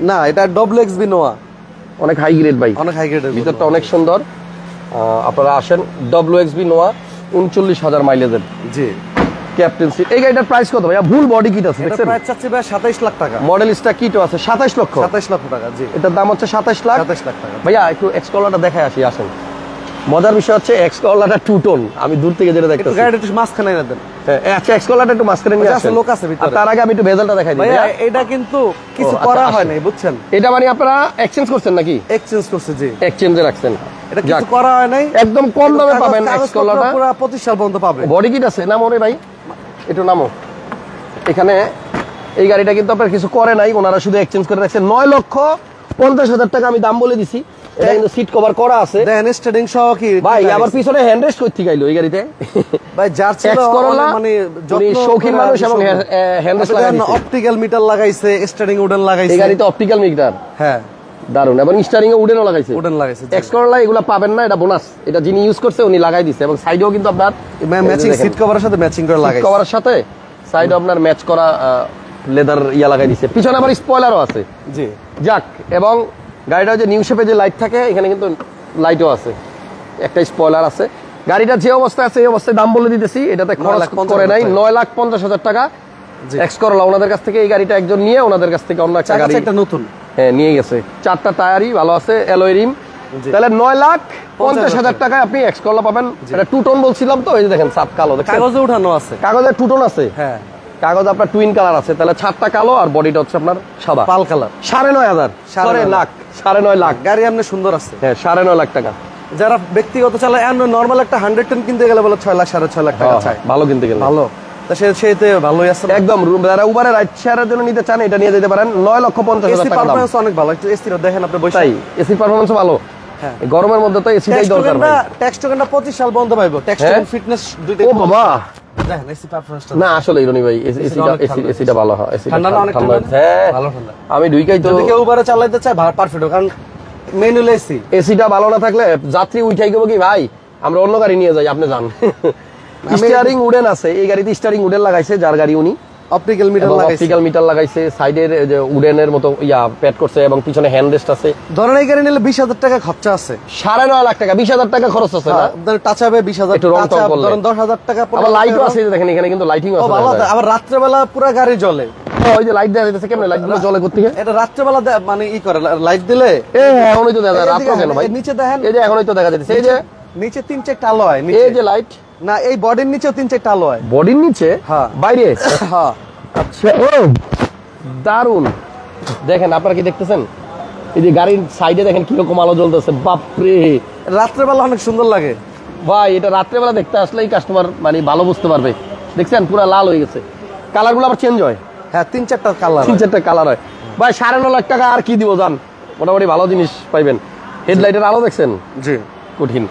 Speaker 2: না, এটা ডবল এক্সবি নোয়া,
Speaker 1: অনেক হাই গ্রেড ভাই,
Speaker 2: অনেক হাই গ্রেড,
Speaker 1: ভিতরটা অনেক সুন্দর। আপনারা আসেন, WXB নোয়া, 39,000 মাইলেজের।
Speaker 2: জি,
Speaker 1: ক্যাপ্টেন সিট। এই গাড়িটার প্রাইস কত ভাইয়া? ফুল বডি কিট আছে,
Speaker 2: এটা প্রাইস চাচ্ছি ভাই 27 লাখ টাকা।
Speaker 1: মডেল স্টার কিটও আছে 27 লক্ষ।
Speaker 2: 27 লক্ষ টাকা। জি,
Speaker 1: এটার দাম হচ্ছে 27 লাখ।
Speaker 2: 27 লাখ টাকা।
Speaker 1: ভাইয়া একটু এক্সকলারটা দেখায় আসি, আসেন। মজার বিষয় হচ্ছে এক্সকলারটা টু টোন, আমি দূর থেকে যেটা দেখতেছি।
Speaker 2: গাড়িটা একটু মাঝখানে এনে দেন।
Speaker 1: আচ্ছা, এক্সকলারটা একটু মাঝখানে নিয়ে আসেন,
Speaker 2: লোক আছে ভিতরে।
Speaker 1: তার আগে আমি একটু ভেজালটা দেখাই দিই।
Speaker 2: ভাইয়া এটা কিন্তু কিছু করা হয় নাই, বুঝছেন?
Speaker 1: এটা মানে আপনারা এক্সচেঞ্জ করছেন নাকি?
Speaker 2: এক্সচেঞ্জ করছে। জি,
Speaker 1: এক্সচেঞ্জে রাখছেন।
Speaker 2: এটা কিছু করা হয় নাই,
Speaker 1: একদম কম দামে পাবেন এক্সকলারটা,
Speaker 2: পুরো 25 সাল পর্যন্ত পাবেন।
Speaker 1: বডি কিট আছে, নামো রে ভাই, একটু নামো। এখানে এই গাড়িটা কিন্তু আপনার কিছু করে নাই, ওনারা শুধু এক্সচেঞ্জ করে রাখছেন। 9,50,000 টাকা আমি দাম বলে দিছি। এটা কিন্তু সিট কভার করা আছে,
Speaker 2: দেন স্টেডিং সহ কি
Speaker 1: ভাই। আবার পিছনে হ্যান্ড রেস্ট কই থেকে আইলো এই গাড়িতে?
Speaker 2: ভাই যার ছিল মানে যত্ন,
Speaker 1: শৌখিন মানুষ, এবং হ্যান্ড রেস্ট লাগাইছে,
Speaker 2: অপটিক্যাল মিটার লাগাইছে, স্টিয়ারিং উডেন লাগাইছে।
Speaker 1: এই গাড়িতে অপটিক্যাল মিটার,
Speaker 2: হ্যাঁ,
Speaker 1: দারুন, এবং স্টিয়ারিং এ উডেনও লাগাইছে।
Speaker 2: উডেন লাগাইছে।
Speaker 1: এক্সকলার এগুলো পাবেন না, এটা বোনাস। এটা যিনি ইউজ করছে উনি লাগাই দিছে, এবং সাইডেও কিন্তু আপনার
Speaker 2: ম্যাচিং সিট কভারের সাথে ম্যাচিং করে লাগাইছে।
Speaker 1: কভারের সাথে সাইডে আপনার ম্যাচ করা লেদার ইয়া লাগাই দিছে। পিছনে আবার স্পয়লারও আছে।
Speaker 2: জি,
Speaker 1: যাক, এবং গাড়িটা যে নিউ শেপে যে লাইট থাকে, এখানে কিন্তু লাইটও আছে, একটা স্পয়লার আছে। গাড়িটা যে অবস্থায় আছে এই অবস্থায় দাম বলে দিতেছি, এটাতে খরচ করে নাই। 9,50,000 টাকা এক্সকরলা। ওনাদের কাছ থেকে এই গাড়িটা একজন নিয়ে ওনাদের কাছ থেকে অন্য একটা গাড়ি,
Speaker 2: একটা নতুন,
Speaker 1: হ্যাঁ, নিয়ে গেছে। 4টা টায়ারই ভালো আছে, অ্যালয় রিম। তাহলে 9,50,000 টাকায় আপনি এক্সকরলা পাবেন। এটা টু টোন বলছিলাম তো, এই যে দেখেন সাত কালো,
Speaker 2: কাগজে উঠানো আছে,
Speaker 1: কাগজে টু টোন আছে।
Speaker 2: হ্যাঁ,
Speaker 1: কাগজ আপনার টুইন কালার আছে। তাহলে ছাদটা কালো আর বডিটা হচ্ছে আপনার সাদা,
Speaker 2: পাল কালার।
Speaker 1: 9,500, 9.5 লাখ, 9.5 লাখ।
Speaker 2: গাড়ি আপনি সুন্দর আছে।
Speaker 1: হ্যাঁ, 9.5 লাখ টাকা।
Speaker 2: যারা ব্যক্তিগত চালায়, নরমাল একটা 110 কিনতে গেলে বলে 6 লাখ 6.5 লাখ টাকা চাই।
Speaker 1: ভালো কিনতে গেলে
Speaker 2: ভালো, তা সেইতে ভালোই আছে
Speaker 1: একদম। যারা উবারে রাইড শেয়ারের জন্য নিতে চান, এটা নিয়ে যেতে পারেন। 9,50,000 টাকা দাম।
Speaker 2: পারফরম্যান্স অনেক ভালো, একটু এসিটা দেখেন আপনি বসে।
Speaker 1: তাই এসির পারফরম্যান্স ভালো।
Speaker 2: হ্যাঁ,
Speaker 1: গরমের মধ্যে তো এসিটাই দরকার ভাই।
Speaker 2: ট্যাক্স টোকেনটা 25 সাল বন্ধ পাইবো। ট্যাক্স টোকেন ফিটনেস দুইটাই।
Speaker 1: ও বাবা,
Speaker 2: দেখেন এসি পারফরম্যান্সটা
Speaker 1: না আসলে ইরনি ভাই, এসিটা ভালো হয়।
Speaker 2: ঠান্ডা না, অনেক ঠান্ডা।
Speaker 1: হ্যাঁ,
Speaker 2: ভালো ঠান্ডা।
Speaker 1: আমি ঢুইকাই তো,
Speaker 2: যদি কেউ উবারে চালাইতে চায় পারফেক্ট, কারণ ম্যানুয়াল এসি।
Speaker 1: এসিটা ভালো না থাকলে যাত্রী উঠাই গেবো কি ভাই, আমরা অন্য গাড়ি নিয়ে যাই, আপনি জান। স্টিয়ারিং উডেন আছে এই গাড়িতে, স্টিয়ারিং উডেন লাগাইছে যার গাড়ি উনি।
Speaker 2: অপটিক্যাল
Speaker 1: মিটার লাগাইছে, সাইডের যে উডেনের মতো প্যাড করছে, এবং পিছনে হ্যান্ড রেস্ট আছে।
Speaker 2: ধরেন এই গাড়ি নিলে 20,000 টাকা খরচা আছে।
Speaker 1: 9.5 লাখ টাকা, 20,000 টাকা খরচ আছে না?
Speaker 2: টাচ হবে 20,000,
Speaker 1: একটু রং টং করলে
Speaker 2: ধরেন 10,000 টাকা।
Speaker 1: আবার লাইটও আছে, দেখেন এখানে কিন্তু লাইটিং আছে
Speaker 2: ভালো। আবার রাত্রে বেলা পুরো গাড়ি জ্বলে।
Speaker 1: ওই যে লাইট দেওয়া যাচ্ছে, কেমন লাইট গুলো জ্বলে কোথা থেকে?
Speaker 2: এটা রাত্রে বেলা মানে ই করে, লাইট দিলে
Speaker 1: এখনই তো দেখা যায়। রাত কেন ভাই?
Speaker 2: নিচে দেখেন,
Speaker 1: এই যে এখনই তো দেখা যাচ্ছে, এই যে
Speaker 2: নিচে 3-4টা আলো হয়।
Speaker 1: এই যে লাইট,
Speaker 2: না এই বডির নিচেও 3-4টা আলো হয়।
Speaker 1: বডির নিচে?
Speaker 2: হ্যাঁ,
Speaker 1: বাইরে।
Speaker 2: হ্যাঁ,
Speaker 1: আচ্ছা, ও দারুন। দেখেন আপনারা কি দেখতেছেন? এই যে গাড়ির সাইডে দেখেন কিরকম আলো জ্বলতেছে, বাপরে।
Speaker 2: রাত্রেবেলা অনেক সুন্দর লাগে
Speaker 1: ভাই, এটা রাত্রেবেলা দেখতে আসলেই কাস্টমার মানে ভালো বুঝতে পারবে। দেখছেন পুরো লাল হয়ে গেছে, কালার গুলো আবার চেঞ্জ হয়।
Speaker 2: হ্যাঁ, 3-4টা কালার,
Speaker 1: 3-4টা কালার হয় ভাই। 9.5 লাখ টাকা আর কি দিব জান, মোটামুটি ভালো জিনিস পাইবেন। হেডলাইটের আলো দেখছেন?
Speaker 2: জি,
Speaker 1: কঠিন।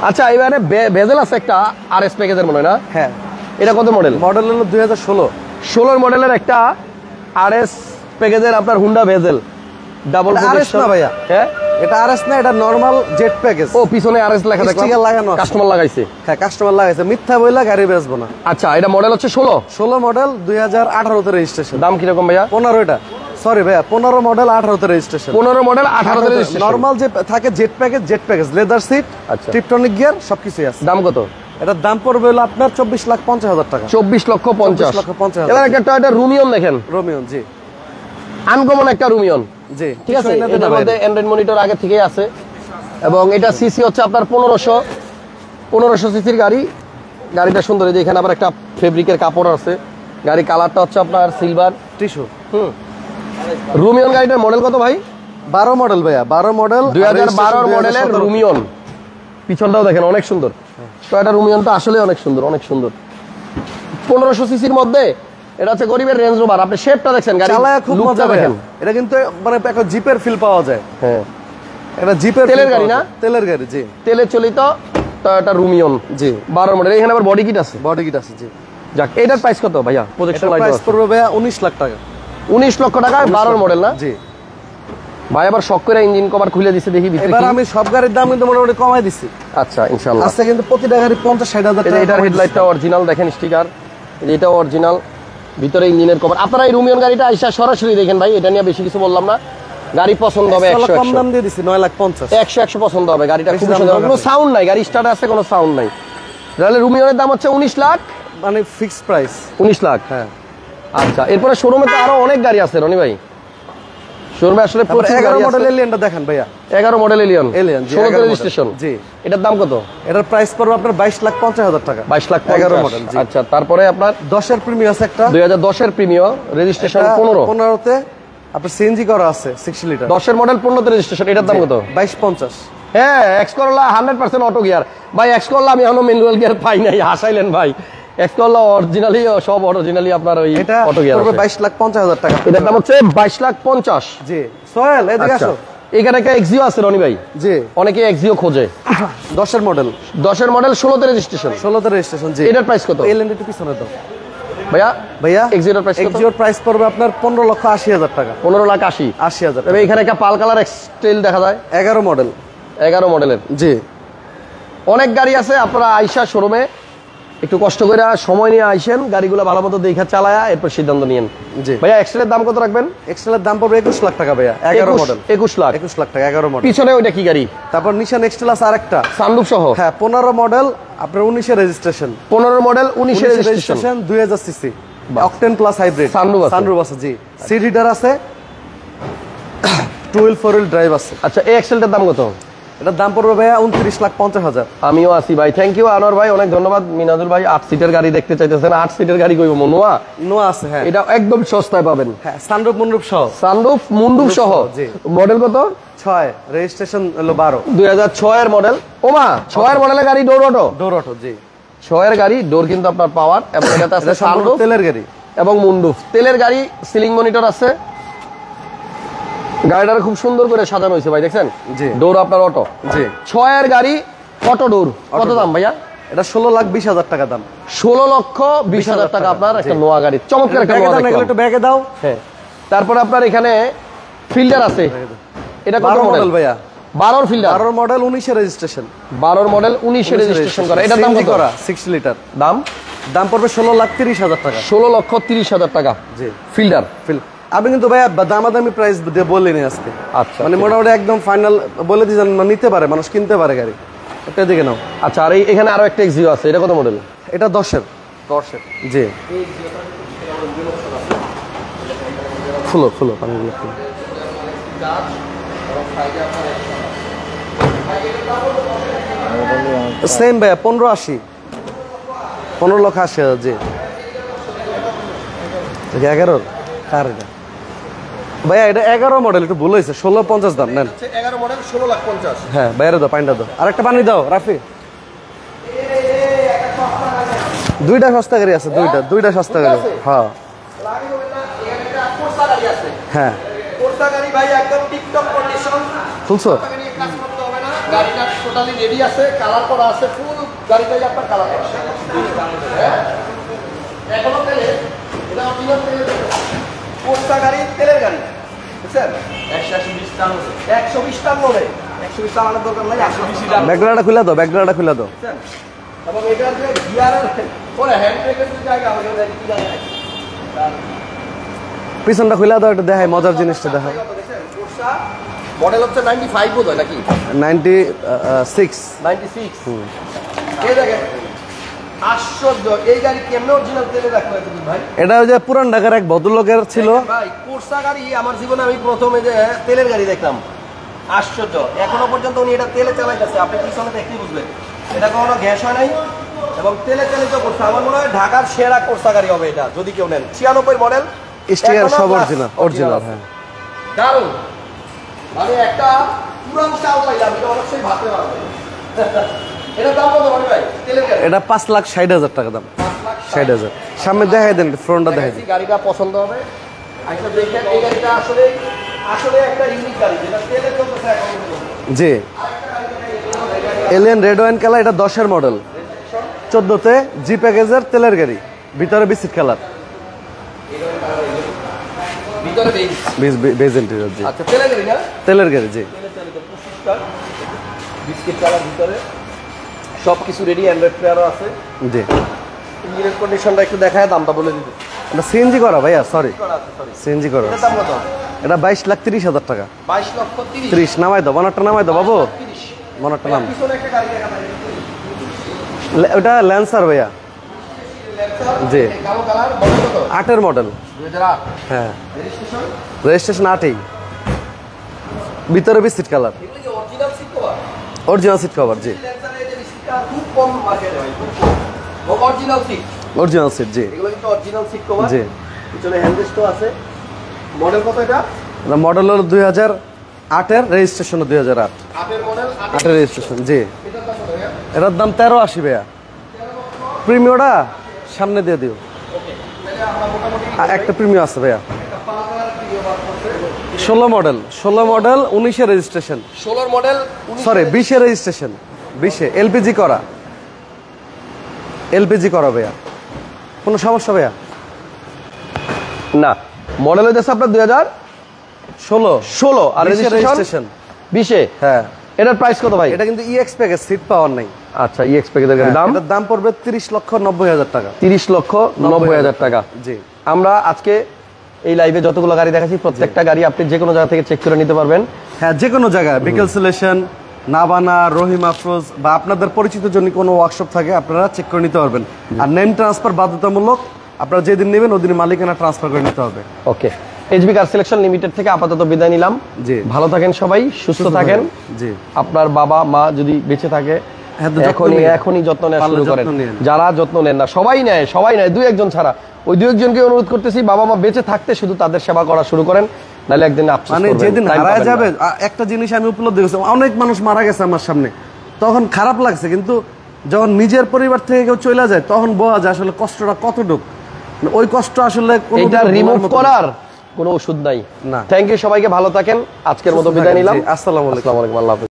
Speaker 1: আচ্ছা, এবারে ভেজেল আছে একটা RS প্যাকেজের মনে হয় না?
Speaker 2: হ্যাঁ।
Speaker 1: এটা কত মডেল?
Speaker 2: মডেল হলো 2016
Speaker 1: মডেলের একটা RS প্যাকেজের আপনার হুন্ডা ভেজেল, ডাবল
Speaker 2: RS না ভাইয়া।
Speaker 1: হ্যাঁ,
Speaker 2: এটা RS না, এটা নরমাল জেট প্যাকেজ।
Speaker 1: ও পিছনে RS লেখা দেখলাম,
Speaker 2: স্টিকার লাগানো আছে,
Speaker 1: কাস্টমার লাগাইছে।
Speaker 2: হ্যাঁ, কাস্টমার লাগাইছে, মিথ্যা বইলা গাড়ি বেচবো না।
Speaker 1: আচ্ছা, এটা মডেল হচ্ছে 16
Speaker 2: মডেল, 2018 তে রেজিস্ট্রেশন।
Speaker 1: দাম কি রকম ভাইয়া?
Speaker 2: 15 এটা, সরি ভাইয়া, 15 মডেল 18 তে রেজিস্ট্রেশন।
Speaker 1: 15 মডেল 18 তে রেজিস্ট্রেশন।
Speaker 2: নরমাল যে থাকে জেট প্যাকেজ, লেদার সিট,
Speaker 1: আচ্ছা,
Speaker 2: টিপটনিক গিয়ার সবকিছুই আছে।
Speaker 1: দাম কত?
Speaker 2: এটার দাম পড়বে হলো আপনার 24,50,000 টাকা।
Speaker 1: 24,50,000। এবার একটা টয়োটা রুমিয়ন দেখেন।
Speaker 2: রোমিয়ন, জি,
Speaker 1: আনকমন একটা রুমিয়ন।
Speaker 2: জি,
Speaker 1: ঠিক আছে। এটার মধ্যে অ্যান্ড্রয়েড মনিটর আগে থেকেই আছে, এবং এটা সিসি হচ্ছে আপনার 1500 সিসির গাড়ি। গাড়িটা সুন্দর, এই যে এখানে আবার একটা ফেব্রিকের কাপড় আছে। গাড়ি কালারটা হচ্ছে আপনার সিলভার
Speaker 2: টিস্যু।
Speaker 1: রুমিয়ন গাড়িটার মডেল কত ভাই?
Speaker 2: 12 মডেল ভাইয়া, 12 মডেল,
Speaker 1: 2012 মডেলের রুমিয়ন। পিছনটাও দেখেন অনেক সুন্দর। টয়োটা রুমিয়নটা আসলে অনেক সুন্দর, অনেক সুন্দর। 1500 সিসির মধ্যে এটা হচ্ছে গরিবের রেঞ্জ রোভার। আপনি শেপটা দেখছেন, গাড়ি
Speaker 2: চালায় খুব মজা
Speaker 1: দেখেন।
Speaker 2: এটা কিন্তু মানে একটা জিপের ফিল পাওয়া যায়।
Speaker 1: হ্যাঁ,
Speaker 2: এটা জিপের
Speaker 1: তেলের গাড়ি না?
Speaker 2: তেলের গাড়ি, জি।
Speaker 1: তেলে চালিত টয়োটা রুমিয়ন,
Speaker 2: জি।
Speaker 1: 12 মডেল। এখানে আবার বডি কিট আছে।
Speaker 2: বডি কিট আছে, জি।
Speaker 1: যাক, এটার প্রাইস কত ভাইয়া? প্রজেকশন লাইট
Speaker 2: প্রাইস পড়বে ভাইয়া 19 লাখ টাকা।
Speaker 1: 19 লক্ষ টাকা, 12 মডেল না?
Speaker 2: জি।
Speaker 1: ভাই আবার শক করে ইঞ্জিন কভার খুলে দিছে, দেখি ভিতরে
Speaker 2: এবার
Speaker 1: কি?
Speaker 2: আমি সব গাড়ির দাম কিন্তু মোটামুটি কমাই দিছি।
Speaker 1: আচ্ছা, ইনশাআল্লাহ।
Speaker 2: আজকে কিন্তু প্রতিটা গাড়ি 50-60 হাজার টাকা।
Speaker 1: এটার হেডলাইটটা অরিজিনাল, দেখেন স্টিকার, এটা অরিজিনাল। ভিতরে ইঞ্জিনের কভার। আপনারা এই রুমিয়ন গাড়িটা আইসা সরাসরি দেখেন ভাই, এটা নিয়ে বেশি কিছু বললাম না। গাড়ি পছন্দ হবে 100
Speaker 2: কম দাম দিয়ে দিছি 9,50,000।
Speaker 1: 100 পছন্দ হবে। গাড়িটা খুব
Speaker 2: বেশি দাম
Speaker 1: সুন্দর,
Speaker 2: দরকার
Speaker 1: কোনো
Speaker 2: নেই।
Speaker 1: সাউন্ড নাই, গাড়ি স্টার্ট আছে, কোনো সাউন্ড নাই। তাহলে রুমিয়নের দাম হচ্ছে 19 লাখ,
Speaker 2: মানে ফিক্সড প্রাইস।
Speaker 1: 19 লাখ।
Speaker 2: হ্যাঁ।
Speaker 1: আচ্ছা, এরপরে শোরুমে তো আরো অনেক গাড়ি আছে রনি ভাই। শোরুমে আসলে
Speaker 2: তারপর
Speaker 1: প্রচুর
Speaker 2: 11
Speaker 1: গাড়ি আছে।
Speaker 2: মডেল এলিয়নটা দেখেন ভাইয়া।
Speaker 1: 11 মডেল এলিয়ন,
Speaker 2: এলিয়ন, জি,
Speaker 1: 16
Speaker 2: 11
Speaker 1: রেজিস্ট্রেশন।
Speaker 2: মডেল, জি।
Speaker 1: এটার দাম কত?
Speaker 2: এটার প্রাইস পড়বে আপনার 22,50,000 টাকা।
Speaker 1: 22 লাখ
Speaker 2: 11
Speaker 1: 50।
Speaker 2: মডেল, জি।
Speaker 1: আচ্ছা, তারপরে আপনার
Speaker 2: 10 এর প্রিমিয়াম আছে একটা।
Speaker 1: 2010 এর প্রিমিয়াম, রেজিস্ট্রেশন 15।
Speaker 2: 15তে আপনার সিএনজি করা আছে 60 লিটার।
Speaker 1: 10 এর মডেল 15 তে রেজিস্ট্রেশন। এটার দাম কত?
Speaker 2: 22,50।
Speaker 1: হ্যাঁ, এক্স করলা 100% অটো গিয়ার। ভাই এক্স করলা আমি এখনো ম্যানুয়াল গিয়ার পাই নাই, হাসাইলেন ভাই। এক্স করলা অরিজিনালি, সব অরিজিনালি আপনার ওই
Speaker 2: এটা
Speaker 1: অটো গিয়ার
Speaker 2: পড়বে
Speaker 1: আছে।
Speaker 2: 22,50,000 টাকা।
Speaker 1: এটার দাম হচ্ছে 22,50,000।
Speaker 2: জি। সোহেল এদিকে
Speaker 1: আচ্ছা,
Speaker 2: আসো।
Speaker 1: এখানে একটা এক্সিও আছে রনি ভাই।
Speaker 2: জি।
Speaker 1: অনেকে এক্সিও খোঁজে।
Speaker 2: 10 এর মডেল,
Speaker 1: 10 এর মডেল 16 তে রেজিস্ট্রেশন।
Speaker 2: 16তে রেজিস্ট্রেশন, জি।
Speaker 1: এটার প্রাইস কত?
Speaker 2: এলএনডি টু পিছনে দাও
Speaker 1: ভাইয়া
Speaker 2: ভাইয়া।
Speaker 1: এক্সিওর প্রাইস কত?
Speaker 2: এক্সিওর প্রাইস পড়বে আপনার 15,80,000 টাকা।
Speaker 1: 15,80,000।
Speaker 2: 80,000
Speaker 1: তবে এখানে একটা পাল কালার এক্সটেল দেখা যায়,
Speaker 2: 11 মডেল।
Speaker 1: 11 মডেলের।
Speaker 2: জি।
Speaker 1: অনেক গাড়ি আছে, আপনারা আইসা শোরুমে একটু কষ্ট করে সময় নিয়ে আইসেন, গাড়িগুলো ভালো মতো দেখা চালায়া এরপর সিদ্ধান্ত নিয়েন।
Speaker 2: জি।
Speaker 1: ভাইয়া এক্সেলের দাম কত রাখবেন?
Speaker 2: এক্সেলের দাম পড়বে 21 লাখ টাকা ভাইয়া। 11 মডেল।
Speaker 1: 21 লাখ।
Speaker 2: 21 লাখ টাকা, 11 মডেল।
Speaker 1: পিছনে ওইটা কি গাড়ি?
Speaker 2: তারপর নিশান এক্সটেল আছে আরেকটা,
Speaker 1: সানরুফ সহ।
Speaker 2: হ্যাঁ 15 মডেল, আপনার 19 এর রেজিস্ট্রেশন।
Speaker 1: 15 মডেল 19 এর registration,
Speaker 2: 2000 CC, octane plus hybrid.
Speaker 1: Sunroof আছে।
Speaker 2: সানরুফ আছে, জি। সিট হিটার আছে, 2 হুইল 4 হুইল ড্রাইভ আছে।
Speaker 1: আচ্ছা, এই এক্সেলটার দাম কত?
Speaker 2: এটার দাম পড়বে ভাইয়া 29,50,000।
Speaker 1: আমিও আছি ভাই, থ্যাংক ইউ আনোয়ার ভাই, অনেক ধন্যবাদ। মিনাজুল ভাই 8 সিটের গাড়ি দেখতে চাইতেছেন, 8 সিটের গাড়ি কইব নোয়া?
Speaker 2: নোয়া আছে, হ্যাঁ।
Speaker 1: এটা একদম সস্তায় পাবেন।
Speaker 2: হ্যাঁ, সানরুফ মুনরুফ সহ।
Speaker 1: সানরুফ মুন্ডুপ সহ,
Speaker 2: জি।
Speaker 1: মডেল কত?
Speaker 2: 6, রেজিস্ট্রেশন হলো 12।
Speaker 1: 2006 এর মডেল। ওমা, 6 এর মডেলের গাড়ি ডোর অটো।
Speaker 2: ডোর অটো, জি।
Speaker 1: 6 এর গাড়ি ডোর কিন্তু আপনার পাওয়ার, এবং এটাতে আছে
Speaker 2: এটা সম্পূর্ণ
Speaker 1: সানরুফ
Speaker 2: তেলের গাড়ি
Speaker 1: এবং মুন্ডুপ। তেলের গাড়ি, সিলিং মনিটর আছে। গাড়িটা খুব সুন্দর করে সাজানো হয়েছে ভাই, দেখছেন?
Speaker 2: জি।
Speaker 1: ডোর আপনার অটো।
Speaker 2: জি।
Speaker 1: 6 এর গাড়ি অটো ডোর। কত দাম ভাইয়া?
Speaker 2: এটা 16,20,000 টাকা দাম।
Speaker 1: 16,20,000 টাকা আপনার একটা নোয়া গাড়ি, চমৎকার একটা নোয়া দেখলাম।
Speaker 2: একটু ব্যাগে দাও।
Speaker 1: হ্যাঁ, তারপরে আপনার এখানে ফিল্ডার আছে। এটা কত
Speaker 2: 12
Speaker 1: মডেল
Speaker 2: মডেল ভাইয়া।
Speaker 1: 12 ফিল্ডার।
Speaker 2: 12 মডেল 19 এর রেজিস্ট্রেশন।
Speaker 1: 12 মডেল 19 এর রেজিস্ট্রেশন করা। এটা দাম
Speaker 2: CNG
Speaker 1: কত?
Speaker 2: করা 60 লিটার।
Speaker 1: দাম
Speaker 2: পড়বে 16,30,000 টাকা।
Speaker 1: 16,30,000 টাকা।
Speaker 2: জি।
Speaker 1: ফিল্ডার।
Speaker 2: আমি কিন্তু ভাইয়া দামাদামি প্রাইস দিয়ে বলিনি আজকে।
Speaker 1: আচ্ছা,
Speaker 2: মানে মোটামুটি একদম ফাইনাল বলে দিয়েছেন, নিতে পারে মানুষ, কিনতে পারে গাড়ি। এটা দিকে নাও।
Speaker 1: আচ্ছা, আর এখানে আরো একটা এক্সিও আছে, এটা কত মডেল?
Speaker 2: এটা 10 এর।
Speaker 1: 10 এর।
Speaker 2: জি। খুলো খুলো পানিগুলো খুলো। সেম ভাইয়া 15,80, 15,80,000। জি। 11 কার এটা ভাইয়া? এটা 11 মডেল, একটু ভুল হয়েছে। 16,50 দাম নেন।
Speaker 1: 11 মডেল 16,50,000।
Speaker 2: হ্যাঁ, বাইরে দাও, পানিটা দাও, আরেকটা পানি দাও রাফি। দুইটা সস্তা গাড়ি আছে, দুইটা সস্তা গাড়ি। হ্যাঁ হ্যাঁ, খুলছো?
Speaker 1: গাড়িটা টোটালি রেডি আছে, কালার করা আছে, ফুল গাড়িটাই আপনার কালার করা আছে। এখনো তেলে, এটা অরিজিনাল তেলের কোস্টা গাড়ি, তেলের গাড়ি, বুঝছেন? 120 টান হবে, 120 টান হবে। 120 টানের দরকার নাই, 120 টান।
Speaker 2: ব্যাকগ্রাউন্ডটা খুলে দাও, ব্যাকগ্রাউন্ডটা খুলে দাও।
Speaker 1: এবং এটার যে গিয়ারের পরে হ্যান্ড ব্রেকের যে জায়গা হবে, ওটা কি জায়গা?
Speaker 2: পিছনটা খুলে দাও, এটা দেখাই, মজার জিনিসটা দেখাই।
Speaker 1: কোস্টা মডেল হচ্ছে 95 বোধ হয় নাকি?
Speaker 2: 96।
Speaker 1: 96। এই দেখেন, আশ্চর্য, এই গাড়ি কেমনে অরিজিনাল তেলে রাখলো এতদিন ভাই?
Speaker 2: এটা ওই যে পুরান ঢাকার এক ভদ্রলোকের ছিল
Speaker 1: ভাই, কোর্সা গাড়ি আমার জীবনে আমি প্রথমে যে তেলের গাড়ি দেখলাম। আশ্চর্য, এখনো পর্যন্ত উনি এটা তেলে চালাইতেছে, আপনি পিছনে দেখলেই বুঝবেন এটা কখনো গ্যাস হয় নাই এবং তেলে চালিত করছে। আমার মনে হয় ঢাকার সেরা কোর্সা গাড়ি হবে এটা যদি কেউ নেন। 96 মডেল,
Speaker 2: স্টিকার সব অরিজিনাল। হ্যাঁ
Speaker 1: দারুণ, মানে একটা পুরান চাল পাইলাম, এটা অবশ্যই ভাবতে পারবে। এটার দাম কত ভাই তেলের গাড়ি?
Speaker 2: এটা 5,60,000 টাকা দাম। 60,000 সামনে দেখাই দেন, ফ্রন্টটা দেখাই দেন।
Speaker 1: গাড়িটা পছন্দ হবে, আচ্ছা দেখেন এই গাড়িটা আসলে আসলে একটা ইউনিক গাড়ি যেটা তেলে চলতেছে এখন।
Speaker 2: জি, এলিয়ান রেড ওয়াইন কালার, এটা 10-এর মডেল, 14তে জি প্যাকেজের তেলের গাড়ি, ভিতরে বিস্কিট কালার,
Speaker 1: ভিতরে
Speaker 2: বেজ ইন্টেরিয়র। জি
Speaker 1: আচ্ছা তেলের গাড়ি না?
Speaker 2: তেলের গাড়ি। জি
Speaker 1: তেলে চালিত 25টা বিস্কিট কালার, ভিতরে সবকিছু রেডি, অ্যান্ড্রয়েড প্লেয়ারও আছে।
Speaker 2: জি
Speaker 1: ইঞ্জিনের কন্ডিশনটা একটু দেখায় দামটা বলে দিতে।
Speaker 2: এটা সিএনজি করা ভাইয়া, সরি সিএনজি করা।
Speaker 1: এটার দাম কত?
Speaker 2: এটা 22,30,000 টাকা।
Speaker 1: 22,30,000
Speaker 2: 30 নামাই দাও, বনারটা নামাই দাও বাবু, বনারটা নাম।
Speaker 1: পিছনে একটা গাড়ি দেখা যায়,
Speaker 2: ওটা ল্যান্সার ভাইয়া। জি
Speaker 1: কালো কালার, মডেল কত?
Speaker 2: 8-এর মডেল।
Speaker 1: 2008
Speaker 2: হ্যাঁ
Speaker 1: রেজিস্ট্রেশন।
Speaker 2: রেজিস্ট্রেশন 8-এই, ভিতরে বিস্কিট কালার,
Speaker 1: এগুলো কি original seat cover?
Speaker 2: Original seat cover. জি
Speaker 1: ল্যান্সারের এই যে সিটটা খুব কম মার্কেটে হয়, খুব কম। Original seat,
Speaker 2: original seat. জি
Speaker 1: এগুলো কিন্তু অরিজিনাল সিট কভার।
Speaker 2: জি
Speaker 1: পিছনে হ্যান্ডরেস্টও আছে। মডেল কত এটা?
Speaker 2: মডেল হলো 2008-এর, রেজিস্ট্রেশন 2008।
Speaker 1: 8 মডেল,
Speaker 2: 8-এর রেজিস্ট্রেশন। জি
Speaker 1: এটার দাম কত ভাইয়া?
Speaker 2: এটার দাম 1380 ভাইয়া। প্রিমিয়মটা সামনে দিয়ে দিও।
Speaker 1: ওকে, তাহলে আমরা মোটামুটি
Speaker 2: একটা প্রিমিয়াম আছে ভাইয়া,
Speaker 1: একটা পাল কালার প্রিমিয়াম বার করতে।
Speaker 2: 16 মডেল, 19-এর রেজিস্ট্রেশন,
Speaker 1: 16 মডেল,
Speaker 2: সরি 20-এর রেজিস্ট্রেশন, 20-এ এলপিজি করা, এলপিজি করা ভাইয়া। কোনো সমস্যা ভাইয়া?
Speaker 1: না, মডেল হইতেছে আপনার 2016 আর রেজিস্ট্রেশন 20-এ।
Speaker 2: হ্যাঁ
Speaker 1: এটার প্রাইস কত ভাই?
Speaker 2: এটা কিন্তু ইএক্স প্যাকেজ, সিট পাওয়ার নাই।
Speaker 1: আচ্ছা, ইএক্স প্যাকেজের দাম,
Speaker 2: এটার দাম পড়বে 30,90,000 টাকা।
Speaker 1: 30,90,000 টাকা।
Speaker 2: জি
Speaker 1: আমরা আজকে এই লাইভে যতগুলো গাড়ি দেখাচ্ছি প্রত্যেকটা গাড়ি আপনি যে কোনো জায়গা থেকে চেক করে নিতে পারবেন।
Speaker 2: হ্যাঁ, যে কোনো জায়গায়, বিকেল সিলেকশন, নাবানা, রহিম আফরোজ বা আপনাদের পরিচিত জন্য কোনো ওয়ার্কশপ থাকে, আপনারা চেক করে নিতে পারবেন। আর নেম ট্রান্সফার বাধ্যতামূলক, আপনারা যেদিন নেবেন ওদিন মালিকানা ট্রান্সফার করে নিতে হবে।
Speaker 1: ওকে, এইচবি কার সিলেকশন লিমিটেড থেকে আপাতত বিদায় নিলাম।
Speaker 2: জি
Speaker 1: ভালো থাকেন সবাই, সুস্থ থাকেন।
Speaker 2: জি
Speaker 1: আপনার বাবা মা যদি বেঁচে থাকে এখনই যত্ন নেওয়া শুরু করেন। যারা যত্ন নেন না, সবাই নেয়, 2-1 ছাড়া, ওই 2-1 অনুরোধ করতেছি বাবা মা বেঁচে থাকতে শুধু তাদের সেবা করা শুরু করেন, নাহলে একদিন আফসোস করবেন।
Speaker 2: মানে যেদিন হারায় যাবে, একটা জিনিস আমি উপলব্ধি করছি, অনেক মানুষ মারা গেছে আমার সামনে, তখন খারাপ লাগছে, কিন্তু যখন নিজের পরিবার থেকে কেউ চলে যায় তখন বোঝা যায় আসলে কষ্টটা কতটুকু। ওই কষ্ট আসলে
Speaker 1: এটা রিমুভ করার কোনো ওষুধ নাই।
Speaker 2: না।
Speaker 1: থ্যাংক ইউ, সবাইকে ভালো থাকেন। আজকের মতো বিদায় নিলাম।
Speaker 2: আসসালামু আলাইকুম।
Speaker 1: আল্লাহ হাফেজ।